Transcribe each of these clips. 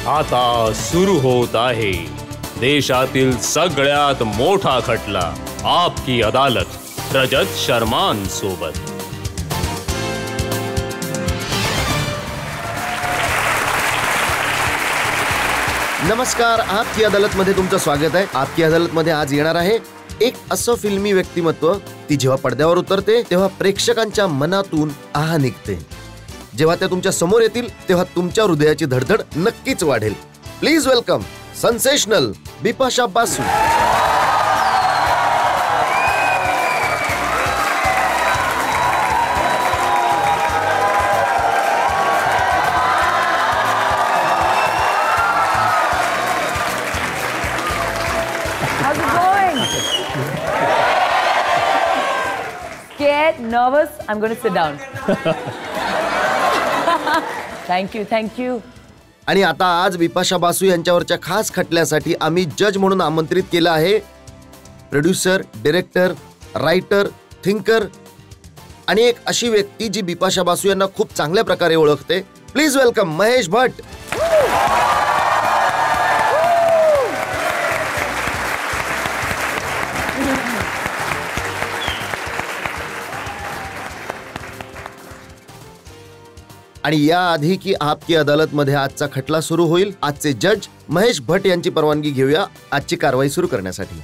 आता सुरू होत आहे देशातील सगळ्यात मोठा खटला आपकी अदालत रजत शर्मान सोबत। नमस्कार, आपकी अदालत मध्ये तुमचं स्वागत आहे। आपकी अदालत मध्ये आज येणार आहे एक असं फिल्मी व्यक्तिमत्व, ती जेव्हा पडद्यावर उतरते तेव्हा प्रेक्षकांच्या मनातून आह निघते। जेव्हा त्या तुमच्या समोर येतील तेव्हा तुमच्या हृदयाची धडधड नक्कीच वाढेल। Please welcome sensational Bipasha Basu. How's it going? Scared, nervous? I'm going to sit down. Thank you. आणि आता आज बिपाशा बासू यांच्यावरच्या खास खटल्यासाठी आम्ही जज म्हणून आमंत्रित केलं आहे प्रोड्युसर, डायरेक्टर, रायटर, थिंकर आणि एक अशी व्यक्ती जी बिपाशा बासू यांना खूप चांगल्या प्रकारे ओळखते। Please welcome Mahesh Bhatt. आणि याआधी की आपकी अदालत मध्ये आजचा खटला सुरू होईल, आजचे जज महेश भट्ट यांची परवानगी घेऊया आजची कारवाई सुरू करण्यासाठी।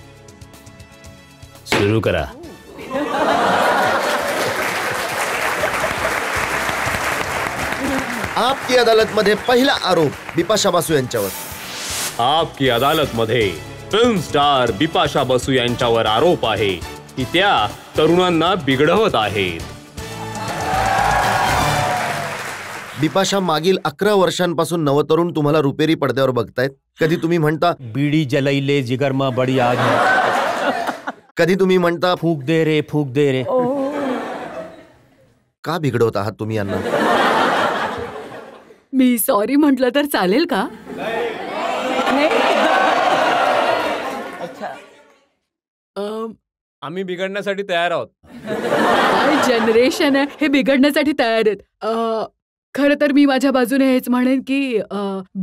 सुरू करा। आपकी अदालत मध्ये पहिला आरोप बिपाशा बासू यांच्यावर। आपकी अदालत मध्ये फिल्म स्टार बिपाशा बासू यांच्यावर आरोप आहे की त्या तरुणांना बिघडवत आहेत। बिपाशा, मागील 11 वर्षांपासून नवतरुण तुम्हाला रुपेरी पडद्यावर बघतायत। कधी तुम्ही म्हणता बीड़ी जलैले जिगर में बड़ी आग है, कधी तुम्ही म्हणता फूक दे रे। का बिघडवत आहात तुम्ही यांना? मी सॉरी म्हटलं तर चालेल का? आम्ही बिघडण्यासाठी तयार आहोत। काय जनरेशन आहे, हे बिघडण्यासाठी तयार आहेत। खरं तर मी माझ्या बाजूने हेच म्हणेन की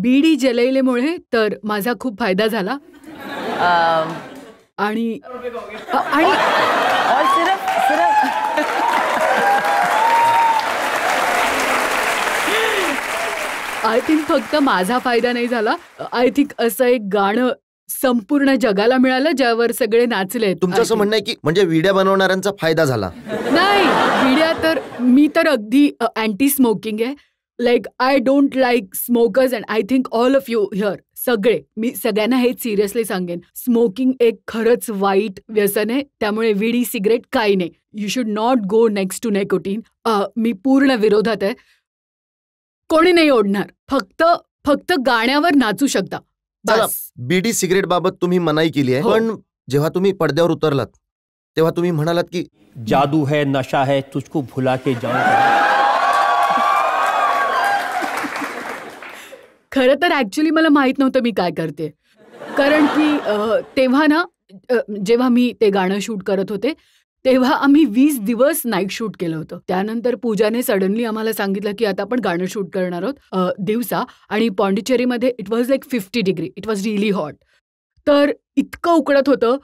बीडी जलैलेमुळे तर माझा खूप फायदा झाला आणि और सिर्फ आय थिंक फक्त माझा फायदा नाही झाला। आय थिंक असं एक गाणं संपूर्ण जगाला मिळालं ज्यावर सगळे नाचले। तुमचं असं म्हणणं आहे की म्हणजे व्हिडिओ बनवणाऱ्यांचा फायदा झाला? नाही, व्हिडिओ तर मी तर अगदी अँटी स्मोकिंग आहे। Like I don't like smokers and I think all of you here, सगळे, मी सगळ्यांना हेच सिरियसली सांगेन, स्मोकिंग एक खरंच वाईट व्यसन आहे। त्यामुळे विडी, सिगरेट काही नाही। You should not go next to nicotine. मी पूर्ण विरोधात आहे। कोणी नाही ओढणार, फक्त गाण्यावर नाचू शकता बस। बीडी सिगरेट बाबत तुम्ही मनाई केली आहे, पण जेव्हा तुम्ही पडद्यावर उतरलात तेव्हा तुम्ही म्हणालात की जादू है, नशा है, तुझको भुला के जाऊं। खरं तर ऍक्च्युली मला माहित नव्हतं मी काय करते, कारण की तेव्हा ना जेव्हा मी ते गाणं शूट करत होते तेव्हा आम्ही 20 दिवस नाईट शूट केलं होतं। त्यानंतर पूजाने सडनली आम्हाला सांगितलं की आता आपण गाणं शूट करणार आहोत दिवसा, आणि पॉंडिचेरीमध्ये it was like 50 degree, it was really hot. तर इतकं उकडत होतं,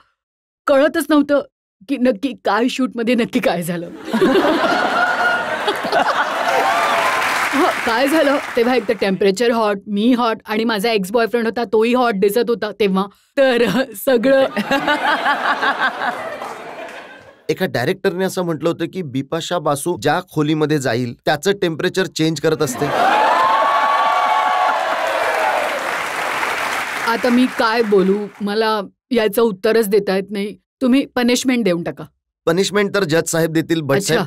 कळतच नव्हतं की नक्की काय शूटमध्ये नक्की काय झालं। काय झालं तेव्हा, एक तर टेम्परेचर हॉट, मी हॉट, आणि माझा एक्स बॉयफ्रेंड होता तोही हॉट दिसत होता तेव्हा, तर सगळं। एका डायरेक्टरने असं म्हटलं होतं की बिपाशा बासू ज्या खोलीमध्ये जाईल त्याचं टेम्परेचर चेंज करत असते। आता मी काय बोलू, मला याचं उत्तरच देता येत नाही। तुम्ही पनिशमेंट देऊन टाका। पनिशमेंट तर जज साहेब देतील, भट साहेब।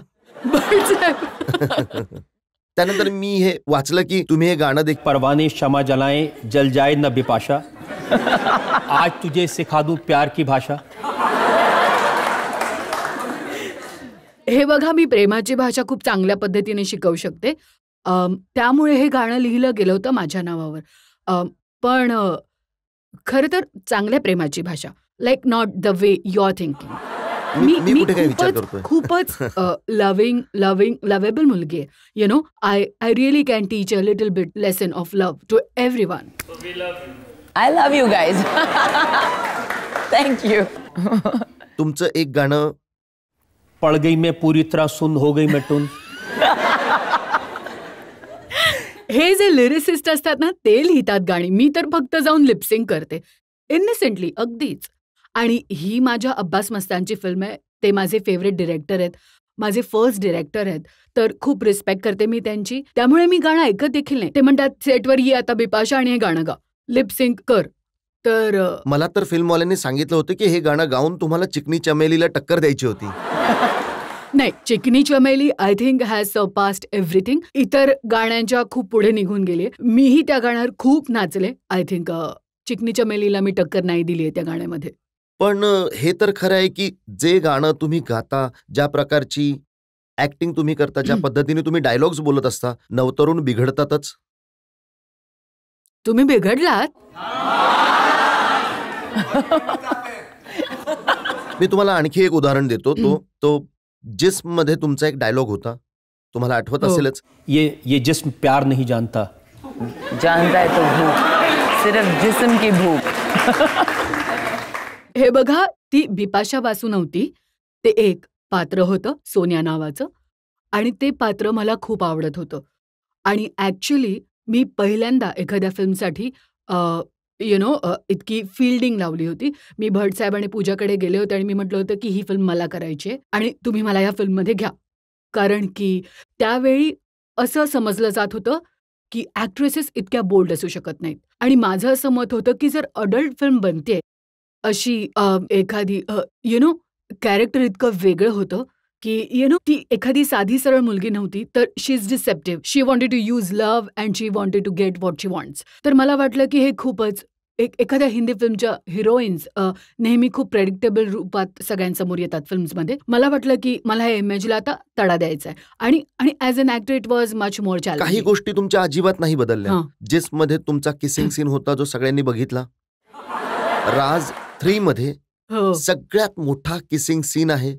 त्यानंतर मी हे वाचलं की तुम्ही हे गाणं देख, परवाने क्षमा जलाएं जल जाए न बिपाशा, आज तुझे सिखा दूं प्यार की भाषा। हे बघा, मी प्रेमाची भाषा खूप चांगल्या पद्धतीने शिकवू शकते, त्यामुळे हे गाणं लिहिलं गेलं होतं माझ्या नावावर। पण खरं तर चांगल्या प्रेमाची भाषा, like not the way you are thinking. मी कुठे काय विचार करतोय? खूपच लवेबल मुलगी आहे. You know, I really can teach a little bit lesson of love to everyone. I love you guys. Thank you. तुमचं एक गाणं पड़ गई मैं पूरी तरह सुन हो गई मैं टून. हे जे लिरिसिस्ट असतात ना ते लिहितात गाणी. मी तर फक्त जाऊन लिपसिंग करते इनसेंटली अगदीच. आणि ही माझ्या अब्बास मस्तानची फिल्म आहे. ते माझे फेवरेट डिरेक्टर आहेत, माझे फर्स्ट डिरेक्टर आहेत, तर खूप रिस्पेक्ट करते मी त्यांची. त्यामुळे मी गाणं ऐकत देखील नाही. ते म्हणतात सेटवर ये आता बिपाशा आणि हे गाणं गा, लिपसिंग कर. तर मला तर फिल्मवाल्यांनी सांगितलं होतं की हे गाणं गाऊन तुम्हाला चिकनी चमेलीला टक्कर द्यायची होती. नाही, Chikni Chameli I think has surpassed everything. इतर गाण्यांच्या खूप पुढे निघून गेली. मीही त्या गाण्यावर खूप नाचले. आय थिंक चिकनी चमेलीला मी टक्कर नाही दिली आहे त्या गाण्यामध्ये. पण हे तर खरं आहे की जे गाणं तुम्ही गाता, ज्या प्रकारची ऍक्टिंग तुम्ही करता, ज्या पद्धतीने तुम्ही डायलॉग्स बोलत असता, नवतरुण बिघडतातच. तुम्ही बिघडलात? मी तुम्हाला आणखी एक उदाहरण देतो. तो जिस्म मध्ये तुमचा एक डायलॉग होता, तुम्हाला आठवत असेलच. ये जिस्म प्यार नहीं जानता. जानता है तो भूख, सिर्फ जिस्म की भूख. हे बघा, ती बिपाशा बासू नव्हती. ते एक पात्र होतं सोनिया नावाचं, आणि ते पात्र मला खूप आवडत होतं. आणि ॲक्च्युली मी पहिल्यांदा एखाद्या फिल्मसाठी इतकी फिल्डिंग लावली होती. मी भटसाहेब आणि पूजाकडे गेले होते आणि मी म्हटलं होतं की ही फिल्म मला करायची आहे आणि तुम्ही मला या फिल्ममध्ये घ्या. कारण की त्यावेळी असं समजलं जात होतं की ॲक्ट्रेसेस इतक्या बोल्ड असू शकत नाहीत. आणि माझं असं मत होतं की जर अडल्ट फिल्म बनतेय अशी एखादी कॅरेक्टर इतकं वेगळं होतं की ती एखादी साधी सरळ मुलगी नव्हती, तर she is deceptive. She wanted to use love and she wanted to get what she wants. तर मला वाटलं की हे खूपच एखाद्या हिंदी फिल्मच्या हिरोईन्स नेहमी खूप प्रेडिक्टेबल रूपात सगळ्यांसमोर येतात फिल्म्समध्ये. मला वाटलं की मला या इमेजला आता तडा द्यायचा आहे. आणि as an actor it was much more challenging. काही गोष्टी तुमच्या अजिबात नाही बदलल्या. जिसमध्ये तुमचा किसिंग सीन होता जो सगळ्यांनी बघितला. राज 3 मध्ये सगळ्यात मोठा किसिंग सीन आहे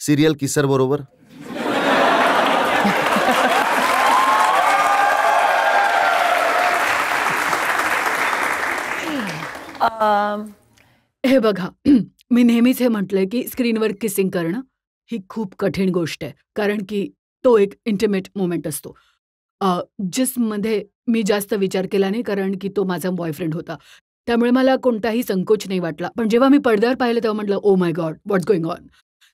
सिरियल किसर बरोबर. हे बघा, मी नेहमीच हे म्हटलंय की स्क्रीनवर किसिंग करणं ही खूप कठीण गोष्ट आहे. कारण की तो एक इंटिमेट मोमेंट असतो. जिसमध्ये मी जास्त विचार केला नाही, कारण की तो माझा बॉयफ्रेंड होता. त्यामुळे मला कोणताही संकोच नाही वाटला. पण जेव्हा मी पडद्यावर पाहिलं तेव्हा म्हटलं, oh my God, what's going on.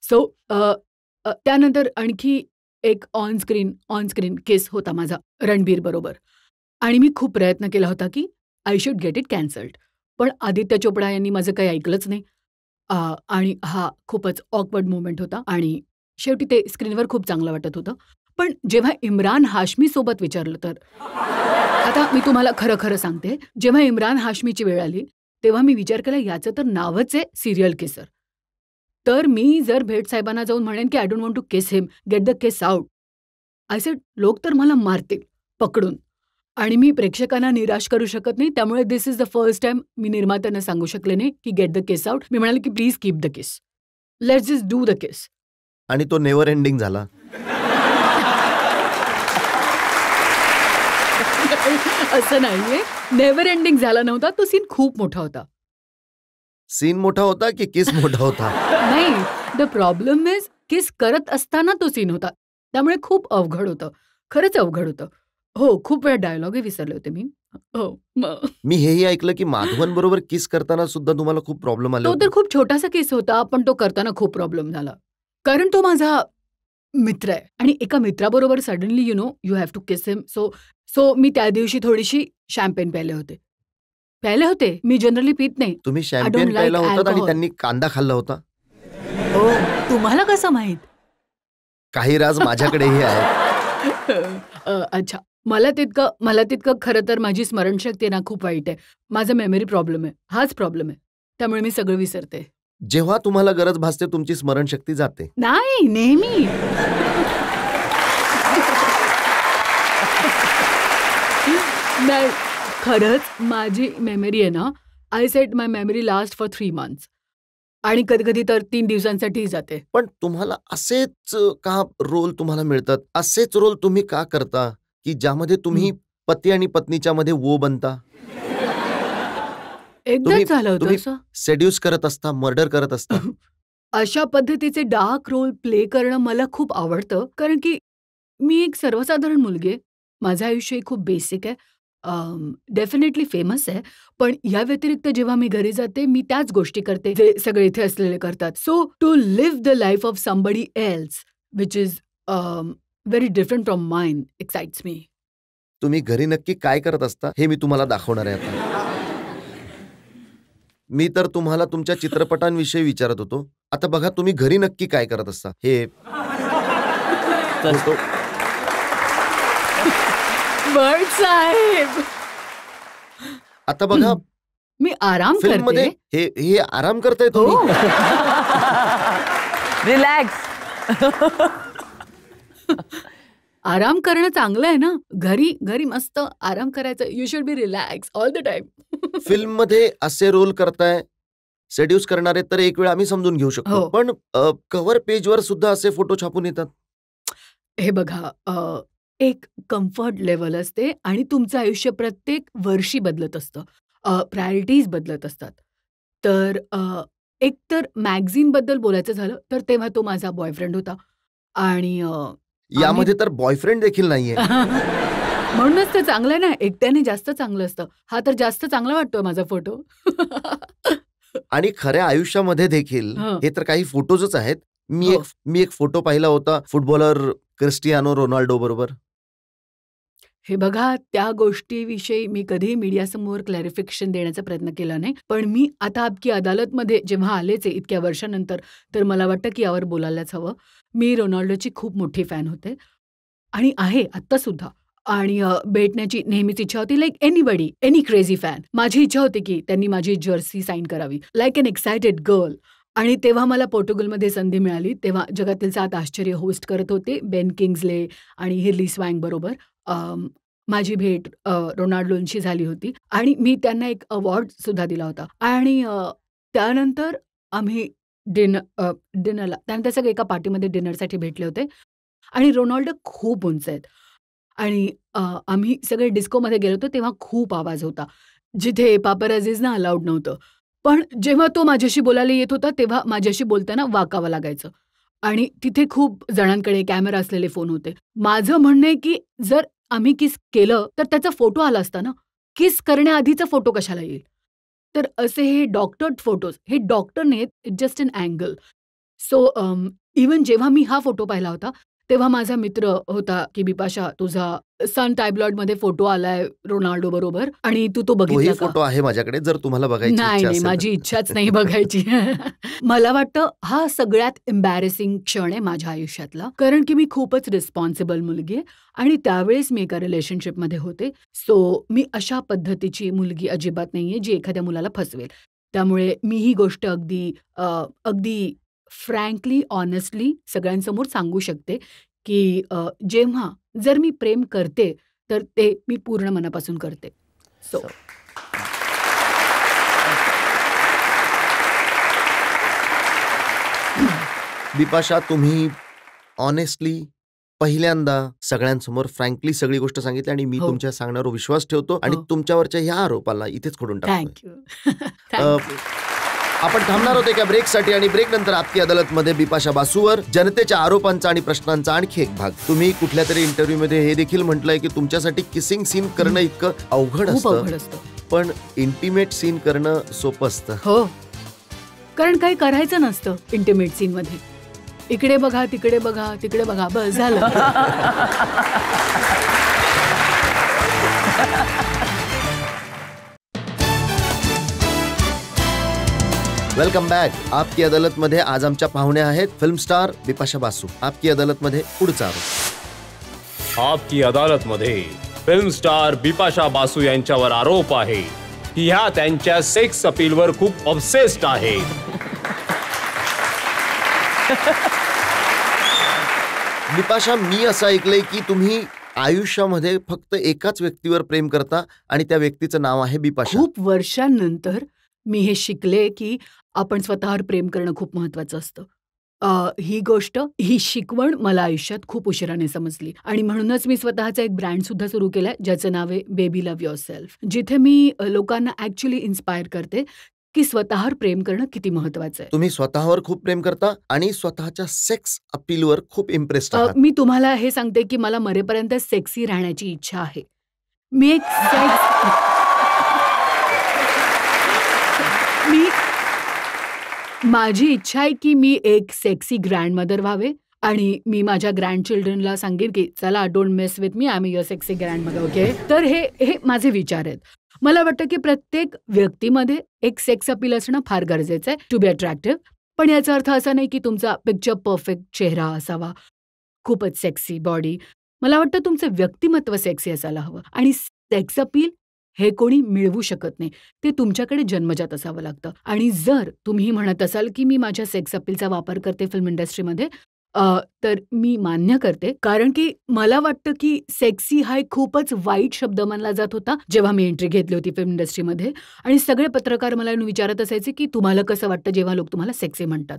So त्यानंतर आणखी एक ऑन स्क्रीन केस होता माझा रणबीर बरोबर. आणि मी खूप प्रयत्न केला होता की I should get it cancelled. पण आदित्य चोपडा यांनी माझं काही ऐकलंच नाही. आणि हा खूपच ऑकवर्ड मोमेंट होता. आणि शेवटी ते स्क्रीनवर खूप चांगलं वाटत होतं. पण जेव्हा इम्रान हाशमी सोबत विचारलं, तर आता मी तुम्हाला खरं सांगते, जेव्हा इम्रान हाशमीची वेळ आली तेव्हा मी विचार केला याचं तर नावच आहे सिरियल किसर. तर मी जर भेट साहेबांना जाऊन म्हणेन की I don't want to kiss him, get the case out. I said लोक तर मला मारतील पकडून. आणि मी प्रेक्षकांना निराश करू शकत नाही. त्यामुळे this is the first time मी निर्मात्यांना सांगू शकले नाही की गेट द केस आउट. मी म्हणाले की प्लीज कीप द केस, लेट्स जस्ट डू द केस. आणि तो नेव्हर एंडिंग झाला. असं नाहीये, नेव्हर एंडिंग झाला नव्हता. तो सीन खूप मोठा होता. सीन मोठा होता की किस मोठा होता? नाही, द प्रॉब्लेम इज किस करत असताना तो सीन होता. त्यामुळे खूप अवघड होतं, खरंच अवघड होतं. हो, खूप वेळा डायलॉगही विसरले होते मी. हो. मी हेही ऐकलं की माधवन बरोबर किस करताना सुद्धा तुम्हाला खूप प्रॉब्लेम आले. तो तर खूप छोटासा केस होता, पण तो करताना खूप प्रॉब्लेम झाला. कारण तो माझा मित्र आहे आणि एका मित्राबरोबर suddenly you have to kiss him. So मी त्या दिवशी थोडीशी शॅम्पेन प्यायले होते. मी जनरली पित नाही. तुम्ही शॅम्पेन प्यायला होता आणि त्यांनी कांदा खाल्ला होता. हो, तुम्हाला कसं माहित? काही राज माझ्याकडेही आहे. अच्छा, मला तितकं खरं तर माझी स्मरणशक्ती ना खूप वाईट आहे. माझा मेमरी प्रॉब्लेम आहे, हाच प्रॉब्लेम आहे. त्यामुळे मी सगळं विसरते. जेव्हा तुम्हाला गरज भासते तुमची स्मरणशक्ती जाते. नाही, नेहमी. नाही, खरंच माझी मेमरी आहे ना, I said my memory last for 3 months. आणि कधी कधी तर 3 दिवसांसाठी जाते. पण तुम्हाला असेच का रोल तुम्हाला मिळतात? असेच रोल तुम्ही का करता की ज्यामध्ये तुम्ही पती आणि पत्नीच्या मध्ये वो बनता? एकदाच झालं होतं तुम्ही असं. सेड्यूस करत असता, मर्डर करत असता. अशा पद्धतीचे डार्क रोल प्ले करणं मला खूप आवडतं, कारण की मी एक सर्वसाधारण मुलगी आहे. माझं आयुष्य खूप बेसिक आहे. डेफिनेटली फेमस आहे. पण या व्यतिरिक्त जेव्हा मी घरी जाते, मी त्याच गोष्टी करते जे सगळे इथे असलेले करतात. So to live the life of somebody else which is very different from mine excites me. तुम्ही घरी नक्की काय करत असता हे मी तुम्हाला दाखवणार आहे आता. मी तर तुम्हाला तुमच्या चित्रपटांविषयी विचारत होतो. आता बघा तुम्ही घरी नक्की काय करत असता हे फोटो. बर्ड साहेब, आता बघा मी आराम फिल्म मध्ये करते. हे आराम करताय हो. तुम्ही. रिलॅक्स. आराम करणं चांगलं आहे ना. घरी मस्त आराम करायचं. You should be relax all the time. Film मध्ये असे रोल करताय, सेड्यूस करणारे तर एक वेळ आम्ही समजून घेऊ शकतो. हो. पण कव्हर पेजवर सुद्धा असे फोटो छापून येतात. हे बघा, एक कम्फर्ट लेवल असते आणि तुमचं आयुष्य प्रत्येक वर्षी बदलत असतं. प्रायोरिटीज बदलत असतात. तर एक तर मॅगझिन बद्दल बोलायचं झालं तर तेव्हा तो माझा बॉयफ्रेंड होता आणि यामध्ये तर बॉयफ्रेंड देखील नाहीये. म्हणूनच ते चांगलं आहे ना. एकट्याने जास्त चांगलं असतं. हा तर जास्त चांगला वाटतोय माझा फोटो. आणि खऱ्या आयुष्यामध्ये देखील हं. हे तर काही फोटोजच आहेत. हो. मी एक फोटो पाहिला होता फुटबॉलर क्रिस्टियानो रोनाल्डो बरोबर. हे बघा, त्या गोष्टीविषयी मी कधीही मीडियासमोर क्लॅरिफिकेशन देण्याचा प्रयत्न केला नाही. पण मी आता आपकी अदालतमध्ये जेव्हा आलेच आहे इतक्या वर्षानंतर, तर मला वाटतं की यावर बोलायलाच हवं. मी रोनाल्डोची खूप मोठी फॅन होते आणि आहे आत्तासुद्धा. आणि भेटण्याची नेहमीच इच्छा होती, like anybody, any crazy fan. माझी इच्छा होती की त्यांनी माझी जर्सी साइन करावी, लाईक एन एक्सायटेड गर्ल. आणि तेव्हा मला पोर्टुगलमध्ये संधी मिळाली. तेव्हा जगातील 7 आश्चर्य होस्ट करत होते बेन किंग्सले आणि हिर्ली स्वँग बरोबर. माझी भेट रोनाल्डोंशी झाली होती आणि मी त्यांना एक अवॉर्ड सुद्धा दिला होता. आणि त्यानंतर आम्ही डिनरला त्यानंतर सगळे एका पार्टीमध्ये डिनरसाठी भेटले होते आणि रोनाल्डो खूप उंच आहेत आणि आम्ही सगळे डिस्कोमध्ये गेलो होतो तेव्हा खूप आवाज होता, जिथे पापराझीजना अलाउड नव्हतं. पण जेव्हा तो माझ्याशी बोलायला येत होता तेव्हा माझ्याशी बोलताना वाकावं लागायचं आणि तिथे खूप जणांकडे कॅमेरा असलेले फोन होते. माझं म्हणणं आहे की जर आम्ही किस केलं तर त्याचा फोटो आला असता ना. किस करण्याआधीचा फोटो कशाला येईल? तर असे हे डॉक्टर्ड फोटोज, हे डॉक्टर नाहीत, just an angle. So even जेव्हा मी हा फोटो पाहिला होता तेव्हा माझा मित्र होता की बिपाशा, तुझा सन टायब्लॉइडमध्ये फोटो आलाय रोनाल्डो बरोबर आणि तू तो तोही बघितला का? फोटो आहे माझ्याकडे जर तुम्हाला बघायची नाही इच्छा नाही, असेल माझी तर. इच्छाच नाही बघायची. मला वाटतं हा सगळ्यात एम्बॅरेसिंग क्षण आहे माझ्या आयुष्यातला, कारण की मी खूपच रिस्पॉन्सिबल मुलगी आहे आणि त्यावेळेस मी एका रिलेशनशिपमध्ये होते. सो मी अशा पद्धतीची मुलगी अजिबात नाहीये जी एखाद्या मुलाला फसवेल. त्यामुळे मी ही गोष्ट अगदी फ्रँकली, ऑनेस्टली सगळ्यांसमोर सांगू शकते की जेव्हा जर मी प्रेम करते तर ते मी पूर्ण मनापासून करते. सो बिपाशा, तुम्ही ऑनेस्टली पहिल्यांदा सगळ्यांसमोर फ्रँकली सगळी गोष्ट सांगितली आणि मी हो. तुमच्या सांगण्यावर विश्वास ठेवतो आणि हो. तुमच्यावरच्या ह्या आरोपाला इथेच खोडून टाकतो. थँक्यू. थँक्यू. आपण थांबणार होते एका ब्रेकसाठी आणि ब्रेक नंतर आपकी अदालतमध्ये बिपाशा बासूवर जनतेच्या आरोपांचा आणि प्रश्नांचा आणखी एक भाग. तुम्ही कुठल्या तरी इंटरव्ह्यू मध्ये हे देखील म्हटलंय की तुमच्यासाठी किसिंग सीन करणं इतकं अवघड खूप अवघड असतं, असतं. पण इंटिमेट सीन करणं सोपं असतं. हो, कारण काही करायचं नसतं इंटिमेट सीन मध्ये. इकडे बघा, तिकडे बघा, तिकडे बघा, बस झालं. Welcome back. आपकी अदालत मध्ये आज आमच्या पाहुण्या आहेत फिल्म स्टार बिपाशा बासू. आपकी अदालत मध्ये पुढचा आरोप. आपकी अदालत मध्ये फिल्म स्टार बिपाशा बासू यांच्यावर आरोप आहे की ह्या त्यांच्या सेक्स अपीलवर खूप ऑब्सेस्ड आहेत. बिपाशा, मी असं ऐकलंय की तुम्ही आयुष्यामध्ये फक्त एकाच व्यक्तीवर प्रेम करता आणि त्या व्यक्तीचं नाव आहे बिपाशा. खूप वर्षांनंतर मी हे शिकले की आपण स्वतःवर प्रेम करणं खूप महत्वाचं असतं. ही शिकवण मला आयुष्यात खूप उशिराने समजली आणि म्हणूनच मी स्वतःचा एक ब्रँड सुद्धा सुरू केलाय ज्याचं नाव आहे बेबी लव्ह युअरसेल्फ, जिथे मी लोकांना ऍक्च्युली इन्स्पायर करते की स्वतःवर प्रेम करणं किती महत्वाचं आहे. तुम्ही स्वतःवर खूप प्रेम करता आणि स्वतःच्या सेक्स अपीलवर खूप इम्प्रेस्ड आहात. मी तुम्हाला हे सांगते की मला मरेपर्यंत सेक्सी राहण्याची इच्छा आहे. मी एक माझी इच्छा आहे की मी एक सेक्सी ग्रँडमदर व्हावे आणि मी माझ्या ग्रँडचिल्ड्रनला सांगेन की चला don't mess with me, I am your sexy grandmother. Okay, तर हे माझे विचार आहेत. मला वाटतं की प्रत्येक व्यक्तीमध्ये एक सेक्स अपील असणं फार गरजेचं आहे टू बी अट्रॅक्टिव्ह. पण याचा अर्थ असा नाही की तुमचा पिक्चर परफेक्ट चेहरा असावा, खूपच सेक्सी बॉडी. मला वाटतं तुमचं व्यक्तिमत्व सेक्सी असायला हवं आणि सेक्स अपील हे कोणी मिळवू शकत नाही, ते तुमच्याकडे जन्मजात असावं लागतं. आणि जर तुम्ही म्हणत असाल की मी माझ्या सेक्स अपीलचा वापर करते फिल्म इंडस्ट्रीमध्ये, तर मी मान्य करते, कारण की मला वाटतं की सेक्सी हा एक खूपच वाईट शब्द मानला जात होता जेव्हा मी एंट्री घेतली होती फिल्म इंडस्ट्रीमध्ये. आणि सगळे पत्रकार मला येऊन विचारत असायचे की तुम्हाला कसं वाटतं जेव्हा लोक तुम्हाला सेक्सी म्हणतात.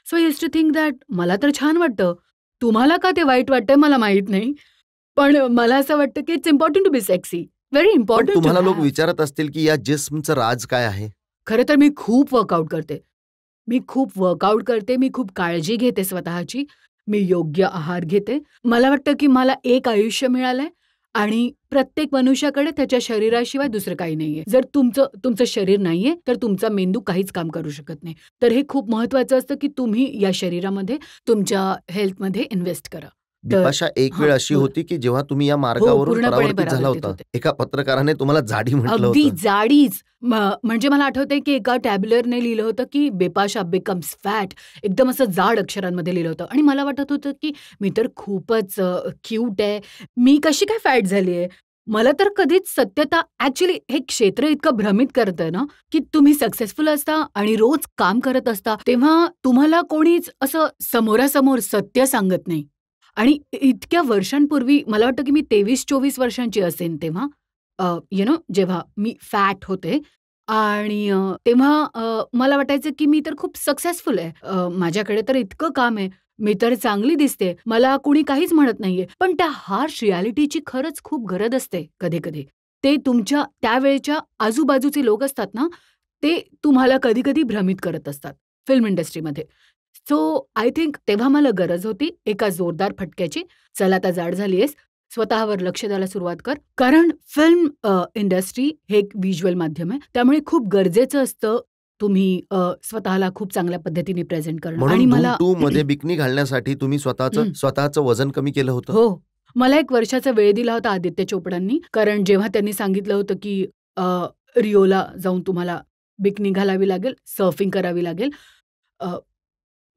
So I used to think that मला तर छान वाटतं, तुम्हाला का ते वाईट वाटतंय मला माहित नाही, पण मला असं वाटतं की it's important to be sexy, very पण इम्पॉर्टंट. तुम्हाला लोक विचारत असतील की या जिस्मचं राज काय आहे? खरं तर मी खूप वर्कआउट करते, मी खूप काळजी घेते स्वतःची, मी योग्य आहार घेते. मला वाटतं की मला एक आयुष्य मिळालंय आणि प्रत्येक मनुष्याकडे त्याच्या शरीराशिवाय दुसरं काही नाहीये. जर तुमचं शरीर नाहीये तर तुमचा मेंदू काहीच काम करू शकत नाही. तर हे खूप महत्वाचं असतं की तुम्ही या शरीरामध्ये तुमच्या हेल्थमध्ये इन्व्हेस्ट करा. बिपाशा, एक वेळ अशी बोला. होती की जेव्हा तुम्ही या मार्गावरून पूर्णपणे परावर्तित झाला परावर्तित होता. होते. एका पत्रकाराने तुम्हाला जाडी म्हटलं अगदी होतं. जाडीच. म्हणजे मला आठवतंय की एका टॅब्युलरने लिहिलं होतं की बिपाशा बिकम्स फॅट, एकदम असं जाड अक्षरांमध्ये लिहिलं होतं. आणि मला वाटत होतं की मी तर खूपच क्यूट आहे, मी कशी काय फॅट झाली आहे. मला तर कधीच सत्यता, ऍक्च्युली हे क्षेत्र इतकं भ्रमित करतंय ना की तुम्ही सक्सेसफुल असता आणि रोज काम करत असता तेव्हा तुम्हाला कोणीच असं समोरासमोर सत्य सांगत नाही. आणि इतक्या वर्षांपूर्वी मला वाटतं की मी 23-24 वर्षांची असेन तेव्हा, जेव्हा मी फॅट होते आणि तेव्हा मला वाटायचं की मी तर खूप सक्सेसफुल आहे, माझ्याकडे तर इतकं काम आहे, मी तर चांगली दिसते, मला कुणी काहीच म्हणत नाहीये. पण त्या हार्श रियालिटीची खरंच खूप गरज असते कधी कधी. ते तुमच्या त्यावेळेच्या आजूबाजूचे लोक असतात ना, ते तुम्हाला कधी कधी भ्रमित करत असतात फिल्म इंडस्ट्रीमध्ये. सो आय थिंक तेव्हा मला गरज होती एका जोरदार फटक्याची. चला आता जाड झालीयस, स्वतःवर लक्ष द्यायला सुरुवात कर. कारण फिल्म इंडस्ट्री हे एक व्हिज्युअल माध्यम आहे, त्यामुळे खूप गरजेचं असतं तुम्ही स्वतःला खूप चांगल्या पद्धतीने प्रेझेंट करणं. आणि म्हणून मला धूम 2 मध्ये बिकनी घालण्यासाठी तुम्ही स्वतःचं वजन कमी केलं होतं. हो, मला 1 वर्षाचा वेळ दिला होता आदित्य चोपडांनी, कारण जेव्हा त्यांनी सांगितलं होतं की रिओला जाऊन तुम्हाला बिकनी घालावी लागेल, सर्फिंग करावी लागेल.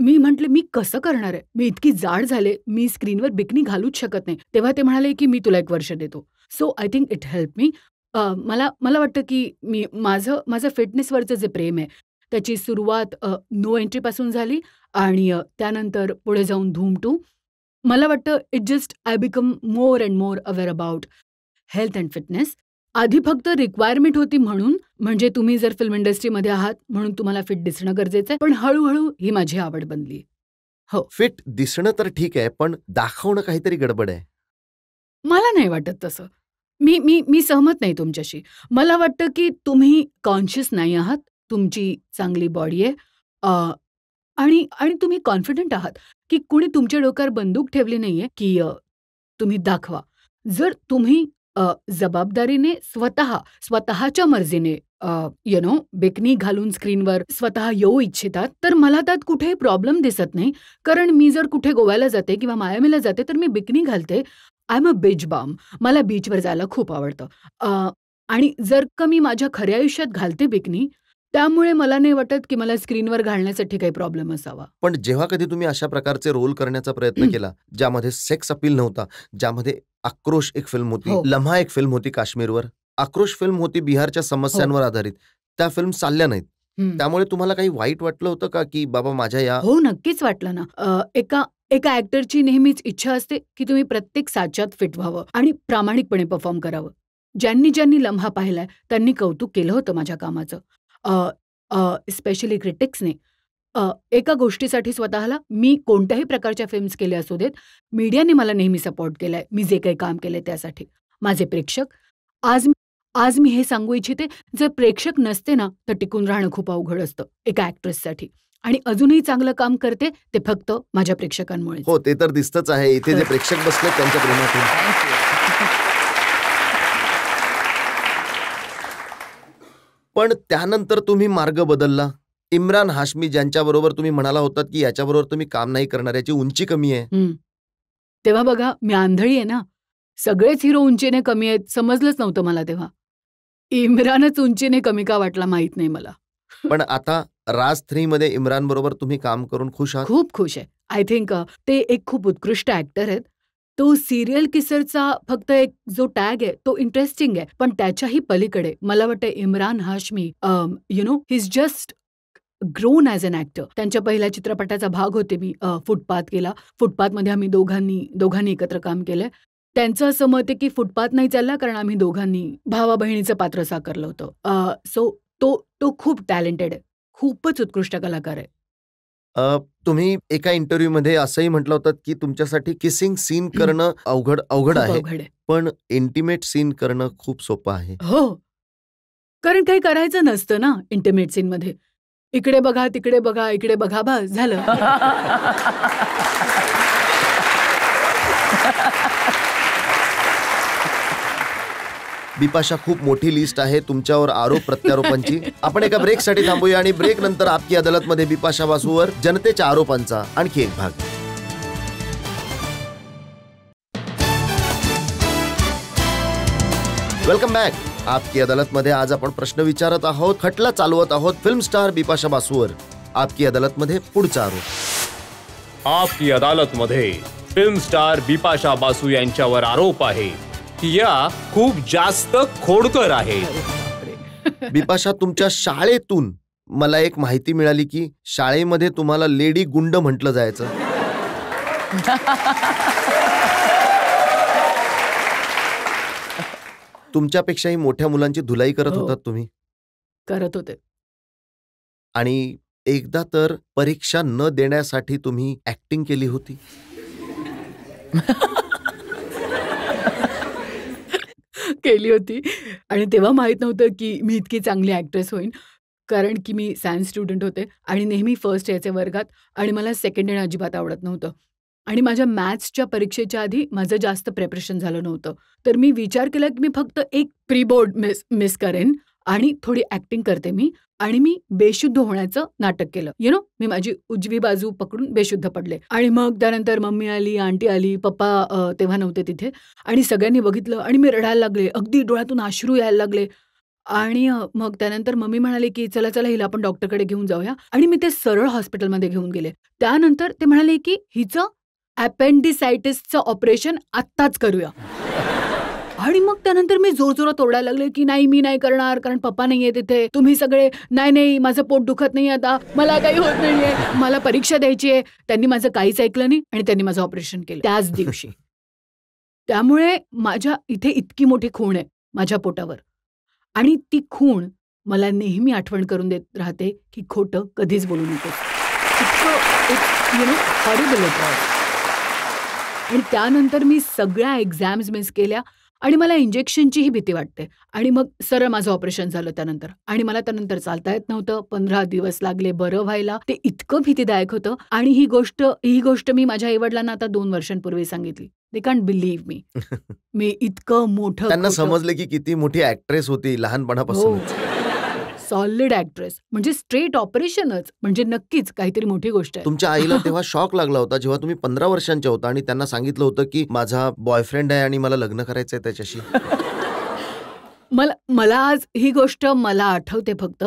मी म्हटले मी कसं करणार आहे, मी इतकी जाड झाले, मी स्क्रीनवर बिकनी घालूच शकत नाही. तेव्हा ते म्हणाले की मी तुला 1 वर्ष देतो. So I think it help me. मला वाटतं की मी माझं फिटनेसवरचं जे प्रेम आहे त्याची सुरुवात नो एंट्रीपासून झाली आणि त्यानंतर पुढे जाऊन धूम 2. मला वाटतं it just I become more and more aware about health and fitness. आधी फक्त रिक्वायरमेंट होती म्हणून, म्हणजे तुम्ही जर फिल्म इंडस्ट्रीमध्ये आहात म्हणून तुम्हाला फिट दिसणं गरजेचं आहे, पण हळूहळू ही माझी आवड बनली. हो, फिट दिसणं तर ठीक आहे, पण दाखवणं काहीतरी गडबड आहे. मला नाही वाटत तसं. मी सहमत नाही तुमच्याशी. मला वाटतं की तुम्ही कॉन्शियस नाही आहात, तुमची चांगली बॉडी आहे आणि तुम्ही कॉन्फिडंट आहात की कुणी तुमच्या डोक्यावर बंदूक ठेवली नाहीये की तुम्ही दाखवा. जर तुम्ही जबाबदारीने स्वतःच्या मर्जीने बिकनी घालून स्क्रीनवर स्वतः येऊ इच्छितात, तर मला त्यात कुठेही प्रॉब्लेम दिसत नाही. कारण मी जर कुठे गोव्याला जाते किंवा मायामीला जाते तर मी बिकनी घालते. आय एम अ बीच बम. मला बीचवर जायला खूप आवडतं. आणि जर का मी माझ्या खऱ्या आयुष्यात घालते बिकनी, त्यामुळे मला नाही वाटत की मला स्क्रीनवर घालण्यासाठी काही प्रॉब्लेम असावा. पण जेव्हा कधी तुम्ही अशा प्रकारचे रोल करण्याचा प्रयत्न केला, ज्यामध्ये सेक्स अपील नव्हता, ज्यामध्ये आक्रोश एक फिल्म होती, हो. लम्हा एक फिल्म होती काश्मीरवर, आक्रोश फिल्म होती बिहारच्या समस्यांवर आधारित, त्या फिल्म चालल्या नाहीत. त्यामुळे तुम्हाला काही वाईट वाटलं होतं का की बाबा माझ्या या... हो, नक्कीच वाटलं ना. एका ऍक्टरची नेहमीच इच्छा असते की तुम्ही प्रत्येक साच्यात फिट व्हावं आणि प्रामाणिकपणे परफॉर्म करावं. ज्यांनी लम्हा पाहिलाय त्यांनी कौतुक केलं होतं माझ्या कामाचं. स्पेशली क्रिटिक्सने एका गोष्टीसाठी स्वतःला मी कोणत्याही प्रकारच्या फिल्म्स केल्या असू देत, मीडियाने मला नेहमी सपोर्ट केलाय. मी जे काही काम केलंय त्यासाठी. माझे प्रेक्षक आज मी हे सांगू इच्छिते, जर प्रेक्षक नसते ना तर टिकून राहणं खूप अवघड असतं एका ॲक्ट्रेससाठी. आणि अजूनही चांगलं काम करते ते फक्त माझ्या प्रेक्षकांमुळे. हो, ते तर दिसतच आहे. इथे जे प्रेक्षक बसले त्यांच्या प्रेमातून. पण त्यानंतर तुम्ही मार्ग बदलला. इम्रान हाशमी ज्यांच्याबरोबर तुम्ही म्हणाला होतात की याच्याबरोबर तुम्ही काम नाही करणार, याची उंची कमी आहे. तेव्हा बघा, मी आंधळी आहे ना. सगळेच हिरो उंचीने कमी आहेत समजलंच नव्हतं मला तेव्हा. इम्रानच उंचीने कमी का वाटला माहित नाही मला. पण आता राज 3 मध्ये इम्रान बरोबर तुम्ही काम करून खुश आहात? खूप खुश आहे. आय थिंक ते एक खूप उत्कृष्ट ऍक्टर आहेत. तो सिरियल किसरचा फक्त एक जो टॅग आहे तो इंटरेस्टिंग आहे, पण त्याच्याही पलीकडे मला वाटतं Imran Hashmi he is just grown as an actor. त्यांच्या पहिल्या चित्रपटाचा भाग होते मी. फुटपाथ केला. फुटपाथमध्ये आम्ही दोघांनी एकत्र काम केलंय. त्यांचं असं मत आहे की फुटपाथ नाही चालला कारण आम्ही दोघांनी भावा बहिणीचं पात्र साकारलं होतं. सो तो खूप टॅलेंटेड आहे. खूपच उत्कृष्ट कलाकार आहे. तुम्ही एका इंटरव्ह्यूमध्ये असंही म्हटलं होतं की तुमच्यासाठी किसिंग सीन करणं अवघड आहे, पण इंटिमेट सीन करणं खूप सोपं आहे. हो, कारण काही करायचं नसतं ना इंटिमेट सीनमध्ये. इकडे बघा, तिकडे बघा, इकडे बघा, बस झालं. बिपाशा, खूप मोठी लिस्ट आहे तुमच्यावर आरोप प्रत्यारोपांची. आपण एका ब्रेकसाठी थांबूया आणि ब्रेक नंतर आपकी अदालत मध्ये बिपाशा बासूवर जनतेच्या आरोपांचा आणखी एक भाग. Welcome back. आपकी अदालत मध्ये आज आपण प्रश्न विचारत आहोत, खटला चालवत आहोत फिल्म स्टार बिपाशा बासूवर. आपकी अदालत मध्ये पुढचा आरोप. आपकी अदालत मध्ये फिल्म स्टार बिपाशा बासू यांच्यावर आरोप आहे की या खूप जास्त खोडकर आहेत. बिपाशा, तुमच्या शाळेतून मला एक माहिती मिळाली की शाळेमध्ये तुम्हाला लेडी गुंड म्हटलं जायचं. तुमच्यापेक्षाही मोठ्या मुलांची धुलाई करत होतात तुम्ही? करत होते. आणि एकदा तर परीक्षा न देण्यासाठी तुम्ही ऍक्टिंग केली होती. केली होती. आणि तेव्हा माहित नव्हतं की मी इतकी चांगली ॲक्ट्रेस होईन. कारण की मी सायन्स स्टुडंट होते आणि नेहमी फर्स्ट यायचे वर्गात आणि मला सेकंड येणं अजिबात आवडत नव्हतं. आणि माझ्या मॅथ्सच्या परीक्षेच्या आधी माझं जास्त प्रिपरेशन झालं नव्हतं. तर मी विचार केला की मी फक्त एक प्री बोर्ड मिस करेन आणि थोडी ॲक्टिंग करते मी. आणि मी बेशुद्ध होण्याचं नाटक केलं. मी माझी उजवी बाजू पकडून बेशुद्ध पडले. आणि मग त्यानंतर मम्मी आली, आंटी आली, पप्पा तेव्हा नव्हते तिथे. आणि सगळ्यांनी बघितलं आणि मी रडायला लागले. अगदी डोळ्यातून अश्रू यायला लागले. आणि मग त्यानंतर मम्मी म्हणाले की चला हिला आपण डॉक्टरकडे घेऊन जाऊया. आणि मी ते सरळ हॉस्पिटलमध्ये घेऊन गेले. त्यानंतर ते म्हणाले की हिचं अपेंडिसायटिसचं ऑपरेशन आत्ताच करूया. आणि मग त्यानंतर मी जोरजोरात ओरडायला लागले की नाही, मी नाही करणार, कारण पप्पा नाहीये तिथे. तुम्ही सगळे नाही, माझं पोट दुखत नाही आता, मला काही होत नाहीये, मला परीक्षा द्यायची आहे. त्यांनी माझं काहीच ऐकलं नाही आणि त्यांनी माझं ऑपरेशन केलं त्याच दिवशी. त्यामुळे माझ्या इथे इतकी मोठी खूण आहे माझ्या पोटावर. आणि ती खूण मला नेहमी आठवण करून देत राहते की खोटं कधीच बोलू नकोस. हॉरिबल होतं. आणि त्यानंतर मी सगळ्या एक्झाम्स मिस केल्या आणि मला इंजेक्शनचीही भीती वाटते. आणि मग सरळ माझं ऑपरेशन झालं त्यानंतर. आणि मला त्यानंतर चालता येत नव्हतं. 15 दिवस लागले बरं व्हायला. ते इतकं भीतीदायक होतं. आणि ही गोष्ट मी माझ्या आईवडिलांना आता 2 वर्षांपूर्वी सांगितली. दे कांट बिलीव्ह मी. मी इतकं मोठं त्यांना समजले की किती मोठी ऍक्ट्रेस होती लहानपणापासून. Solid actress. म्हणजे स्ट्रेट ऑपरेशनच म्हणजे नक्कीच काहीतरी मोठी गोष्ट आहे. तुमच्या आईला तेव्हा शॉक लागला होता जेव्हा तुम्ही 15 वर्षांच्या होता आणि त्यांना सांगितलं होतं की माझा बॉयफ्रेंड आहे आणि मला लग्न करायचंय त्याच्याशी. मला आज ही गोष्ट मला आठवते फक्त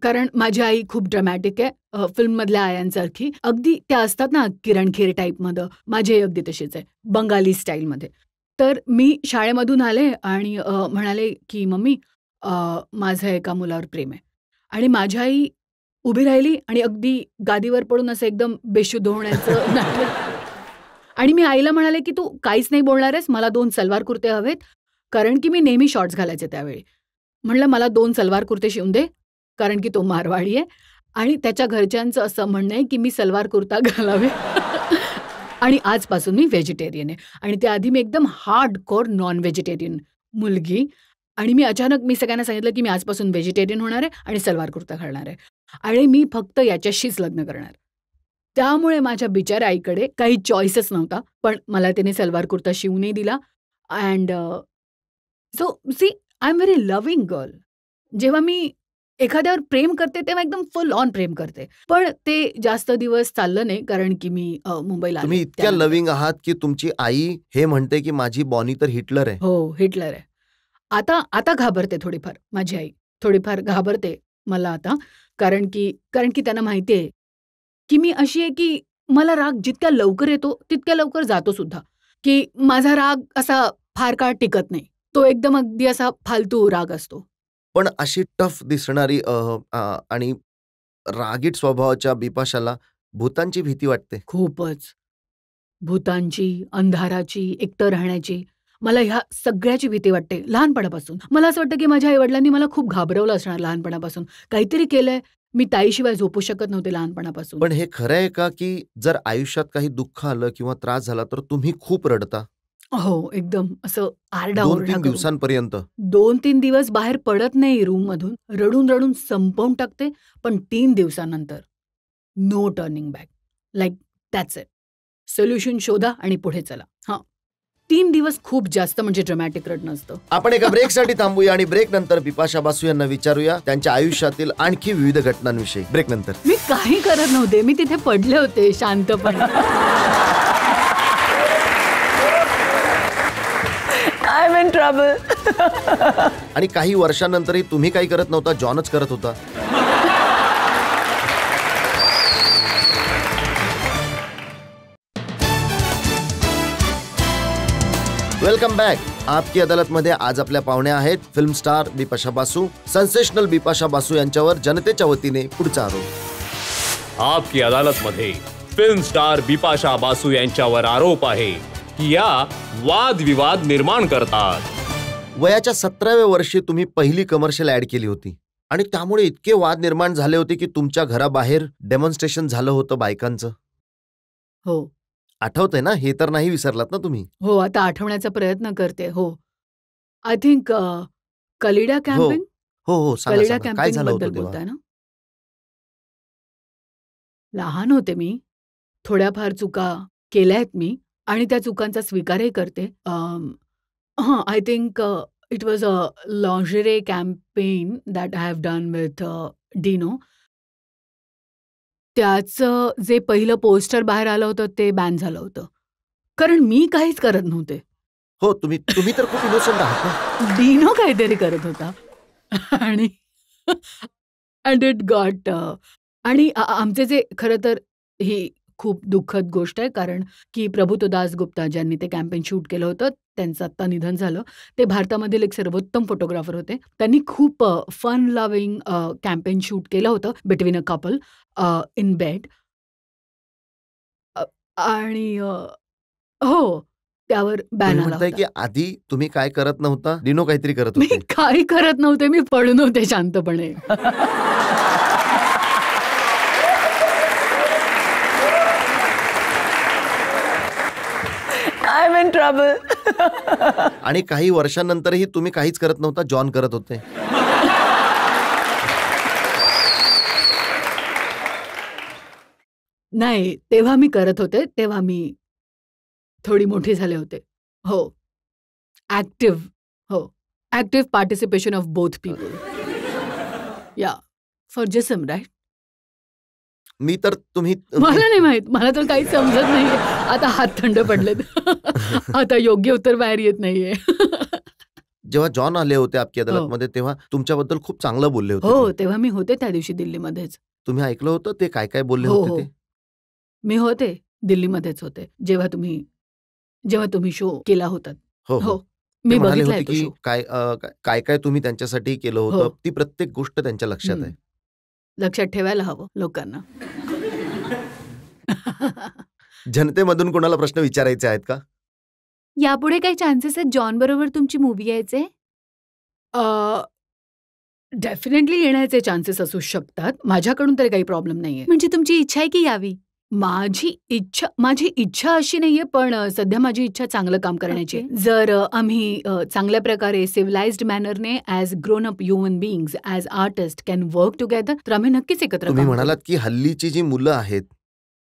कारण माझी आई खूप ड्रामॅटिक आहे. फिल्ममधल्या आयांसारखी. अगदी त्या असतात ना किरण खेर टाईपमध्ये. माझी आई अगदी तशीच आहे, बंगाली स्टाईलमध्ये. तर मी शाळेमधून आले आणि म्हणाले की मम्मी माझं एका मुलावर प्रेम आहे. आणि माझी आई उभी राहिली आणि अगदी गादीवर पडून असं एकदम बेशुद्ध होण्याचं नाटक. आणि मी आईला म्हणाले की तू काहीच नाही बोलणार आहेस, मला 2 सलवार कुर्ते हवेत, कारण की मी नेहमी शॉर्ट्स घालायचे त्यावेळी. म्हणलं मला 2 सलवार कुर्ते शिवून दे, कारण की तो मारवाडी आहे आणि त्याच्या घरच्यांचं असं म्हणणं आहे की मी सलवार कुर्ता घालावे आणि आजपासून मी व्हेजिटेरियन आहे. आणि त्याआधी मी एकदम हार्डकोर नॉन व्हेजिटेरियन मुलगी आणि मी अचानक सगळ्यांना सांगितलं की मी आजपासून व्हेजिटेरियन होणार आहे आणि सलवार कुर्ता घालणार आहे आणि मी फक्त याच्याशीच लग्न करणार. त्यामुळे माझ्या बिचाऱ्या आईकडे काही चॉईसच नव्हता, पण मला त्याने सलवार कुर्ता शिवूनही दिला. And so see, I am very loving girl. जेव्हा मी एखाद्यावर प्रेम करते तेव्हा एकदम फुल ऑन प्रेम करते, पण ते जास्त दिवस चाललं नाही कारण की मी मुंबईला आले. तुम्ही इतक्या त्यानंतर. लव्हिंग आहात की तुमची आई हे म्हणते की माझी बॉनी तर हिटलर आहे. हो, हिटलर आहे. आता घाबरते थोडीफार माझी आई. थोडीफार घाबरते मला आता, कारण की त्यांना माहिती आहे की मी अशी आहे की मला राग जितक्या लवकर येतो तितक्या लवकर जातो सुद्धा. की माझा राग असा फार काळ टिकत नाही. तो एकदम अगदी असा फालतू राग असतो. पण अशी टफ दिसणारी आणि रागीट स्वभावाच्या बिपाशाला भूतांची भीती वाटते. खूपच. भूतांची, अंधाराची, एकटं राहण्याची, मला ह्या सगळ्याची भीती वाटते लहानपणापासून. मला असं वाटतं की माझ्या आईवडिलांनी मला खूप घाबरवलं असणार लहानपणापासून. काहीतरी केलंय. मी ताईशिवाय झोपू शकत नव्हते लहानपणापासून. पण हे खरं आहे का की जर आयुष्यात काही दुःख आलं किंवा त्रास झाला तर तुम्ही खूप रडता? हो, एकदम असं 2-3 आरडाओरडा करून. दिवसांपर्यंत? 2-3 दिवस बाहेर पडत नाही रूममधून. रडून संपवून टाकते. पण 3 दिवसानंतर no turning back. Like that's it. Solution शोधा आणि पुढे चला. हां. 3 दिवस खूप जास्त म्हणजे ड्रामॅटिक रडणं असतं. आपण एका ब्रेकसाठी थांबूया आणि ब्रेक नंतर बिपाशा बासू यांना विचारूया त्यांच्या आयुष्यातील आणखी विविध घटनांविषयी. ब्रेक नंतर. मी काही करत नव्हते. मी तिथे पडले होते शांतपणे. I am in trouble. आणि काही वर्षांनंतरही तुम्ही काही करत नव्हता, जॉनच करत होता. Welcome back. आपकी अदालत मध्ये आज आपल्या पाहुण्या आहेत film star Bipasha Basu. Sensational Bipasha Basu यांच्यावर जनतेच्या वतीने पुढचा आरोप. आपकी अदालत मध्ये फिल्म स्टार बिपाशा बासू यांच्यावर आरोप आहे की या वादविवाद निर्माण करतात. वयाच्या 17व्या वर्षी तुम्ही पहिली कमर्शियल ऍड केली होती आणि त्यामुळे इतके वाद निर्माण झाले होते की तुमच्या घराबाहेर डेमॉन्स्ट्रेशन झालं होतं बायकांचं. हो. आठवतंय ना? हे तर नाही विसरलात ना तुम्ही? हो, आता आठवण्याचा प्रयत्न करते. हो. आय थिंक कलिडा कॅम्पिंग. हो कलिडा सांगा काय कॅम्पिंग झालं बद्दल होतं तेव्हा? बोलताय ना? लहान होते मी. थोड्याफार चुका केल्यात मी आणि त्या चुकांचा स्वीकारही करते. I think it was a lingerie campaign that I have done with Dino. त्याचं जे पहिलं पोस्टर बाहेर आलं होतं ते बॅन झालं होतं. कारण मी काहीच करत नव्हते. हो, तुम्ही तर खूप इनोसंट आहात ना. डिनो काहीतरी करत होता आणि अँड इट गॉट आणि आमचे जे खरं तर ही खूप दुःखद गोष्ट आहे, कारण की प्रभुतो दासगुप्ता ज्यांनी ते कॅम्पेन शूट केलं होतं त्यांचं आत्ता निधन झालं. ते भारतामधील एक सर्वोत्तम फोटोग्राफर होते. त्यांनी खूप फन लव्हिंग कॅम्पेन शूट केलं होतं between a couple in bed. आणि हो, त्यावर बॅन तुम्ही आला म्हणताय की होता. आधी तुम्ही काय करत नव्हता, डिनो काहीतरी करत मी होते. काही करत नव्हते. मी पडून होते शांतपणे. I am in trouble. आणि काही वर्षांनंतरही तुम्ही काहीच करत नव्हता, जॉन करत होते. नाही, तेव्हा मी करत होते. तेव्हा मी थोडी मोठी झाले होते. हो. ॲक्टिव्ह. हो. Active participation of both people. या फॉर जिसम राईट. मी तर तुम्ही मला नाही माहित. मला तर काही समजत नाहीये. आता हात थंड पडलेत. आता योग्य उत्तर बाहेर येत नाहीये. जेव्हा जॉन आले होते आपकी अदालत मध्ये तेव्हा तुमच्याबद्दल खूप चांगलं बोलले होते हो, ते. तेव्हा मी होते त्या दिवशी दिल्लीमध्येच. तुम्ही ऐकलं होतं ते काय काय बोलले हो, होते हो. ते? मी होते. दिल्लीमध्येच होते. जेव्हा तुम्ही शो केला होतात. हो हो. ते मी म्हणाले बघितलाय होते तो की शो. काय काय तुम्ही त्यांच्यासाठी केलं हो. होतं, ती प्रत्येक गोष्ट त्यांच्या लक्षात आहे. लक्षात ठेवायला हवं लोकांना. जनतेमधून कोणाला प्रश्न विचारायचे आहेत का? यापुढे काही चान्सेस आहेत जॉन बरोबर तुमची मूव्ही यायचे? डेफिनेटली येण्याचे चान्सेस असू शकतात. माझ्याकडून तरी काही प्रॉब्लेम नाहीये. म्हणजे तुमची इच्छा आहे की यावी? माझी इच्छा अशी नाहीये, पण सध्या माझी इच्छा चांगलं काम करण्याची आहे. जर आम्ही चांगल्या प्रकारे सिव्हिलाइज्ड मॅनरने as grown up human beings, as artist can work together, तर आम्ही नक्कीच एकत्र तुम्ही काम म्हणालात करू. की हल्लीची जी मुलं आहेत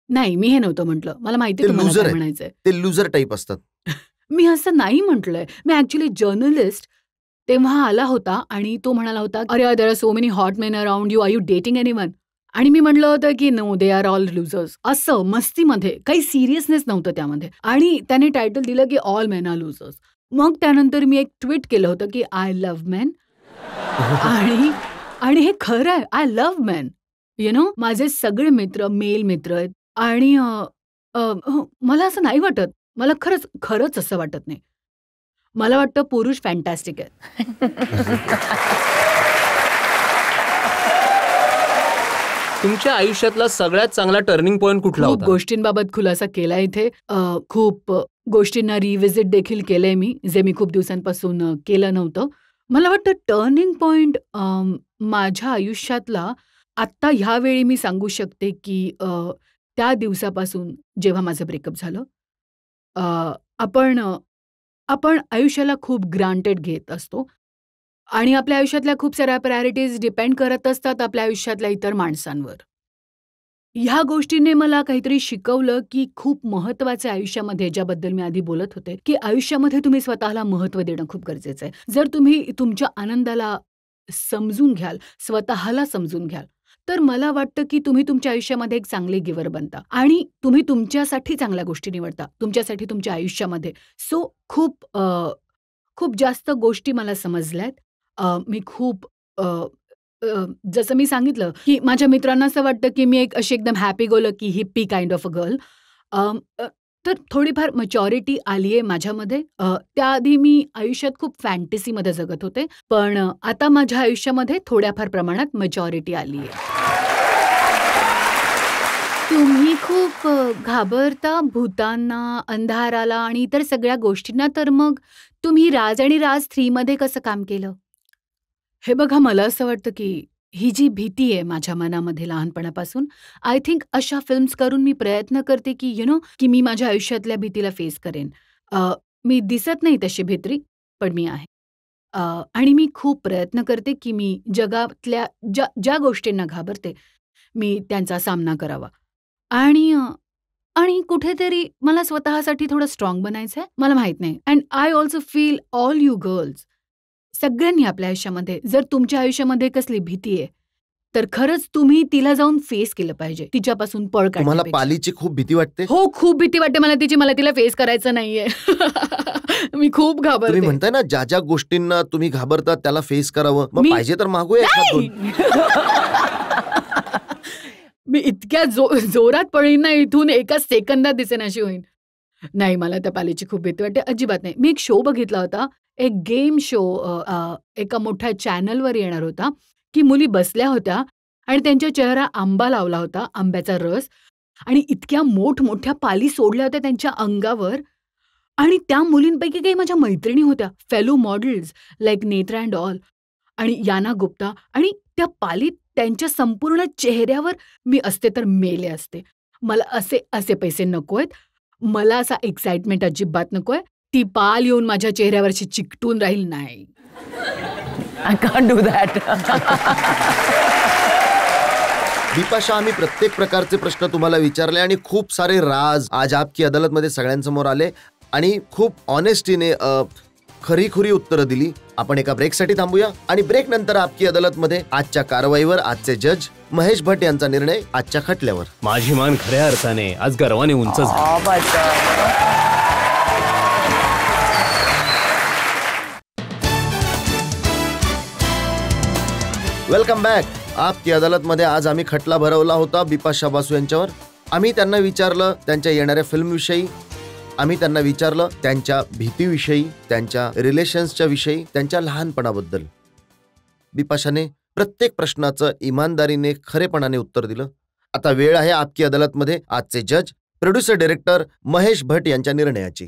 नाही, मी हे नव्हतं म्हटलं. मला माहिती ते तुम्हाला लुजर काय आहेत. म्हणायचंय. ते लुजर टाईप असतात. मी असं नाही म्हटलंय. मी ॲक्च्युअली जर्नलिस्ट तेव्हा आला होता आणि तो म्हणाला होता, "अरे, there are so many hot men around you. Are you dating anyone?" आणि मी म्हटलं होतं की no, they are all losers. असं मस्तीमध्ये, काही सिरियसनेस नव्हतं त्यामध्ये. आणि त्याने टायटल दिलं की ऑल मेन आर लुजर्स. मग त्यानंतर मी एक ट्विट केलं होतं की आय लव्ह मेन. आणि आणि हे खरं आहे. I love main. You know, माझे सगळे मित्र मेल मित्र आहेत. आणि मला असं नाही वाटत. मला खरंच असं वाटत नाही. मला वाटतं पुरुष फॅन्टॅस्टिक आहेत. तुमच्या आयुष्यातला सगळ्यात चांगला टर्निंग पॉइंट कुठला खूप होता? गोष्टींबाबत खुलासा केला इथे. खूप गोष्टींना रिव्हिजिट देखील केलंय मी, जे मी खूप दिवसांपासून केलं नव्हतं. मला वाटतं टर्निंग पॉइंट माझ्या आयुष्यातला आत्ता ह्यावेळी मी सांगू शकते की त्या दिवसापासून जेव्हा माझं ब्रेकअप झालं. अ, आपण आयुष्याला खूप ग्रांटेड घेत असतो आणि आपल्या आयुष्यातल्या खूप साऱ्या प्रायोरिटीज डिपेंड करत असतात आपल्या आयुष्यातल्या इतर माणसांवर. ह्या गोष्टीने मला काहीतरी शिकवलं की खूप महत्त्वाचं आहे आयुष्यामध्ये, ज्याबद्दल मी आधी बोलत होते, की आयुष्यामध्ये तुम्ही स्वतःला महत्त्व देणं खूप गरजेचं आहे. जर तुम्ही तुमच्या आनंदाला समजून घ्याल, स्वतःला समजून घ्याल, तर मला वाटतं की तुम्ही तुमच्या आयुष्यामध्ये एक चांगले गिव्हर बनता आणि तुम्ही तुमच्यासाठी चांगल्या गोष्टी निवडता, तुमच्यासाठी तुमच्या आयुष्यामध्ये. सो खूप जास्त गोष्टी मला समजल्यात. मी खूप अ, अ, जसं मी सांगितलं, की माझ्या मित्रांना असं वाटतं, की मी एक अशी एकदम happy go lucky hippie kind of a girl. तर थोडीफार मॅच्युरिटी आली आहे माझ्यामध्ये. त्याआधी मी आयुष्यात खूप फॅन्टसीमध्ये जगत होते. पण आता माझ्या आयुष्यामध्ये थोड्याफार प्रमाणात मॅच्युरिटी आली आहे. तुम्ही खूप घाबरता भूतांना, अंधाराला आणि इतर सगळ्या गोष्टींना, तर मग तुम्ही राज आणि राज 3 मध्ये कसं काम केलं? हे बघा, मला असं वाटतं की ही जी भीती आहे माझ्या मनामध्ये लहानपणापासून, आय थिंक अशा फिल्म्स करून मी प्रयत्न करते की की मी माझ्या आयुष्यातल्या भीतीला फेस करेन. मी दिसत नाही तशी भित्री, पण मी आहे. अ, आणि मी खूप प्रयत्न करते की मी जगातल्या ज्या ज्या गोष्टींना घाबरते, मी त्यांचा सामना करावा. आणि आणि कुठेतरी मला स्वतःसाठी थोडं स्ट्राँग बनायचंय. मला माहीत नाही. And I also feel all you girls, सगळ्यांनी आपल्या आयुष्यामध्ये, जर तुमच्या आयुष्यामध्ये कसली भीती आहे, तर खरंच तुम्ही तिला जाऊन फेस केलं पाहिजे. तिच्यापासून पळ तुम्हाला काढण्यापेक्षा. पालीची खूप भीती वाटते? हो, खूप भीती वाटते मला तिची. मला तिला फेस करायचं नाहीये. मी खूप तुम्ही घाबरते. म्हणताय ना, ज्या ज्या गोष्टींना तुम्ही घाबरता त्याला फेस करावं. मग मी- पाहिजे तर मागूया एखाद दोन. मी इतक्या जोरात पळीन ना इथून, एका सेकंदात दिसेन अशी होईन. नाही, मला त्या पालीची खूप भीती वाटते. अजिबात नाही. मी एक शो बघितला होता. एक गेम शो एका मोठ्या चॅनलवर येणार होता, की मुली बसल्या होत्या आणि त्यांच्या चेहरा आंबा लावला होता, आंब्याचा रस, आणि इतक्या मोठमोठ्या पाली सोडल्या होत्या त्यांच्या अंगावर. आणि त्या मुलींपैकी काही माझ्या मैत्रिणी होत्या, fellow models like Netra and all, आणि याना गुप्ता, आणि त्या पालीत त्यांच्या संपूर्ण चेहऱ्यावर मी असते तर मेले असते. मला असे पैसे नकोयत. मला असा एक्साइटमेंट अजिबात नकोय. ती पाल येऊन माझ्या चेहऱ्यावरची चिकटून राहील नाही. I can't do that. Bipasha, आम्ही प्रत्येक प्रकारचे प्रश्न तुम्हाला विचारले आणि खूप सारे राज आज आपकी अदालतमध्ये सगळ्यांसमोर आले आणि खूप ऑनेस्टीने खरी उत्तरं दिली. आपण एका ब्रेकसाठी थांबूया आणि ब्रेक नंतर आपकी अदालतमध्ये आजच्या कारवाईवर आजचे जज महेश भट यांचा निर्णय आजच्या खटल्यावर. माझी मान खऱ्या अर्थाने आज गर्वाने उंच झाली. Oh, but welcome back. आपकी अदालतमध्ये आज आम्ही खटला भरवला होता बिपाशा बासू यांच्यावर. आम्ही त्यांना विचारलं त्यांच्या येणाऱ्या फिल्मविषयी, आम्ही त्यांना विचारलं त्यांच्या भीतीविषयी, त्यांच्या रिलेशन्सच्या विषयी, त्यांच्या लहानपणाबद्दल. बिपाशाने प्रत्येक प्रश्नाचं इमानदारीने खरेपणाने उत्तर दिलं. आता वेळ आहे आपकी अदालतमध्ये आजचे जज प्रोड्युसर डायरेक्टर महेश भट यांच्या निर्णयाची.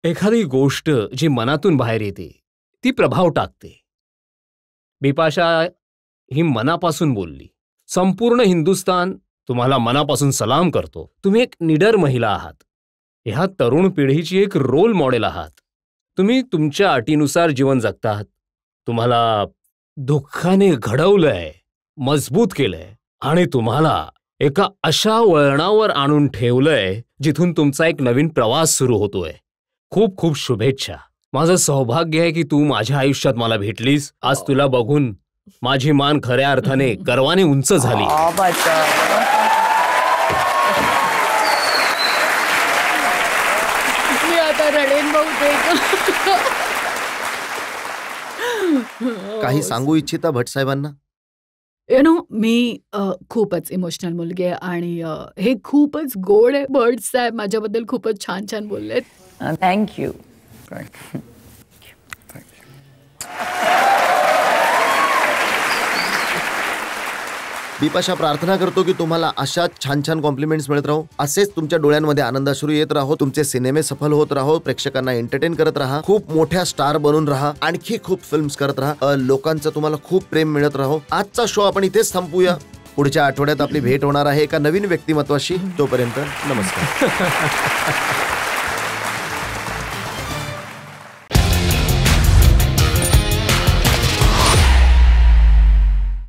एखादी गोष्ट जी मनातून बाहेर येते ती प्रभाव टाकते. बिपाशा ही मनापासून बोलली. संपूर्ण हिंदुस्तान तुम्हाला मनापासून सलाम करतो. तुम्ही एक निडर महिला आहात. ह्या तरुण पिढीची एक रोल मॉडेल आहात. तुम्ही तुमच्या अटीनुसार जीवन जगतात. तुम्हाला दुःखाने घडवलंय, मजबूत केलंय आणि तुम्हाला एका अशा वळणावर आणून ठेवलंय जिथून तुमचा एक नवीन प्रवास सुरू होतोय. खूप खूप शुभेच्छा. माझं सौभाग्य आहे की तू माझ्या आयुष्यात मला भेटलीस. आज तुला बघून माझी मान खऱ्या अर्थाने गर्वाने उंच झाली. मी आता रडेन बहुतेक. काही सांगू इच्छिता भट साहेबांना? मी खूपच इमोशनल मुलगी आहे आणि हे खूपच गोड आहे. भट साहेब माझ्याबद्दल खूपच छान छान बोललेत. थँक्यू. बिपाशा, प्रार्थना करतो की तुम्हाला अशा छान छान कॉम्प्लिमेंट्स मिळत राहो. असेच तुमच्या डोळ्यांमध्ये आनंदाश्रू येत राहो. तुमचे सिनेमे सफल होत राहो. प्रेक्षकांना एंटरटेन करत राहा. खूप मोठ्या स्टार बनून राहा. आणखी खूप फिल्म्स करत राहा. लोकांचं तुम्हाला खूप प्रेम मिळत राहो. आजचा शो आपण इथेच थांबूया. पुढच्या आठवड्यात आपली भेट होणार आहे एका नवीन व्यक्तिमत्वाशी. तोपर्यंत नमस्कार.